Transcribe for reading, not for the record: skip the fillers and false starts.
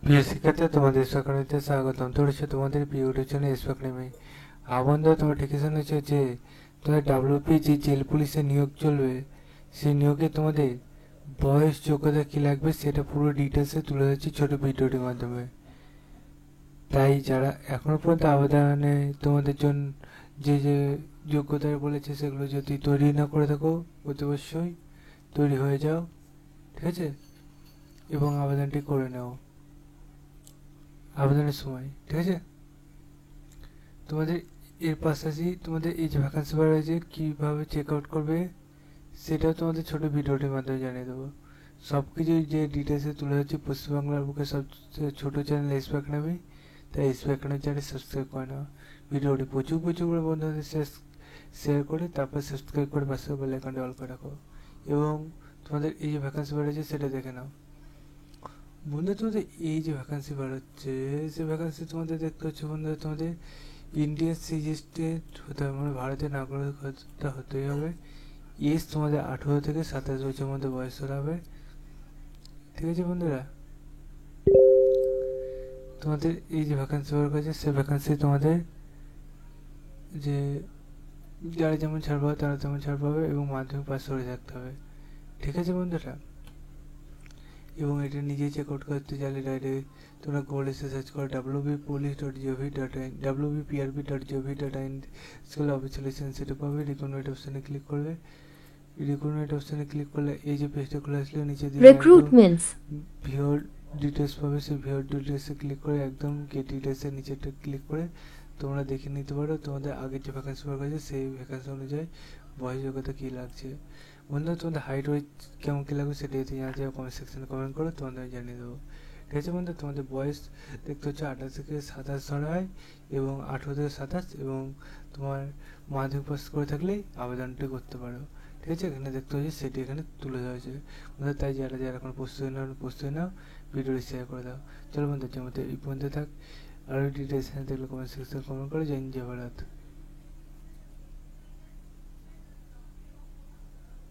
প্রিয় শিক্ষার্থী, তোমাদের সকলকে স্বাগতম। চলেছে তোমাদের প্রিয় ইউটিউব চ্যানেল এসপি একাডেমি। বন্ধুরা, তোমরা ঠিকই শুনেছো যে তোমাদের ডাব্লিউপি যে জেল পুলিশে নিয়োগ চলবে, সেই নিয়োগে তোমাদের বয়স, যোগ্যতা কী লাগবে সেটা পুরো ডিটেলসে তুলে ধরছি ছোট ভিডিওটির মাধ্যমে। তাই যারা এখনো পর্যন্ত আবেদনে তোমাদের জন্য যে যে যোগ্যতা বলেছে সেগুলো যদি তৈরি না করে থাকো, অতি অবশ্যই তৈরি হয়ে যাও, ঠিক আছে, এবং আবেদনটি করে নাও আবেদনের সময়, ঠিক আছে। তোমাদের এর পাশাপাশি তোমাদের এই যে ভ্যাকান্সি বার রয়েছে কীভাবে চেক আউট করবে সেটাও তোমাদের ছোট ভিডিওটির মাধ্যমে জানিয়ে দেবো। সব কিছু যে ডিটেলসে তুলে ধরছি পশ্চিমবাংলার বুকে সবচেয়ে ছোটো চ্যানেল এসপি একাডেমি। তাই এসপি একাডেমি চ্যানেল সাবস্ক্রাইব করে নাও। ভিডিওটি প্রচুর করে বন্ধুদের শেয়ার করে তারপর সাবস্ক্রাইব করে পাশে বেল আইকনটি অল করে রাখো এবং তোমাদের এই যে ভ্যাকান্সি বার রয়েছে সেটা দেখে নাও। বন্ধুরা, তোমাদের এই যে ভ্যাকান্সি বার হচ্ছে সে ভ্যাকান্সি তোমাদের দেখতে হচ্ছে বন্ধুরা, তোমাদের ইন্ডিয়ান সিটিজেন হতে হবে, মানে ভারতীয় নাগরিকতা হতেই হবে। এজ তোমাদের 18 থেকে 27 বছরের মধ্যে বয়স হতে হবে, ঠিক আছে বন্ধুরা। তোমাদের এই যে ভ্যাকান্সি বার করেছে সে ভ্যাকান্সি তোমাদের যে যারা যেমন ছাড় পাবে তারা তেমন ছাড় পাবে এবং মাধ্যমিক পাস করে থাকতে হবে, ঠিক আছে বন্ধুরা। এবং এটা নিজেই চেক আউট করতে চাইলে ডাইরেক্ট তোমরা গুগলে সার্চ করো www.police.gov.in www.prb.gov.in স্কুল অফিসিয়াল সেটা পাবে। রিক্রুটমেন্ট অপশানে ক্লিক করলে এই যে পেজটা খুলে আসলে নিচে দিকে একদম ভিওর ডিটেলস পাবে। সেই ভিওর ডিটেলসে ক্লিক করে একদম গেট ডিটেলসের নিচেটা ক্লিক করে তোমরা দেখে নিতে পারো তোমাদের আগের যে ভ্যাকান্সি বার করেছে সেই ভ্যাকান্সি অনুযায়ী বয়স, যোগ্যতা কী লাগছে। বন্ধুরা, তোমাদের হাইট ওয়েট কেমন কী লাগবে সেটা যদি জানা যায় কমেন্ট সেকশনে কমেন্ট করো, তোমাদের আমি জানিয়ে দেবো, ঠিক আছে বন্ধু। তোমাদের বয়স দেখতে হচ্ছে 28 থেকে 27 ধরা হয় এবং 18 থেকে 27 এবং তোমার মাধ্যমিক পাস করে থাকলেই আবেদনটি করতে পারো, ঠিক আছে। এখানে দেখতে হচ্ছে সেটি এখানে তুলে দেওয়া হয়েছে বন্ধু। তাই যারা এখন প্রস্তুতি নাও ভিডিওটি শেয়ার করে দাও। চলো বন্ধু, যে মতো এই পর্যন্ত থাক। আরও ডিটেলস দেখলে কমেন্ট সেকশনে কমেন্ট করে। জয় হিন্দ, জয় ভারত।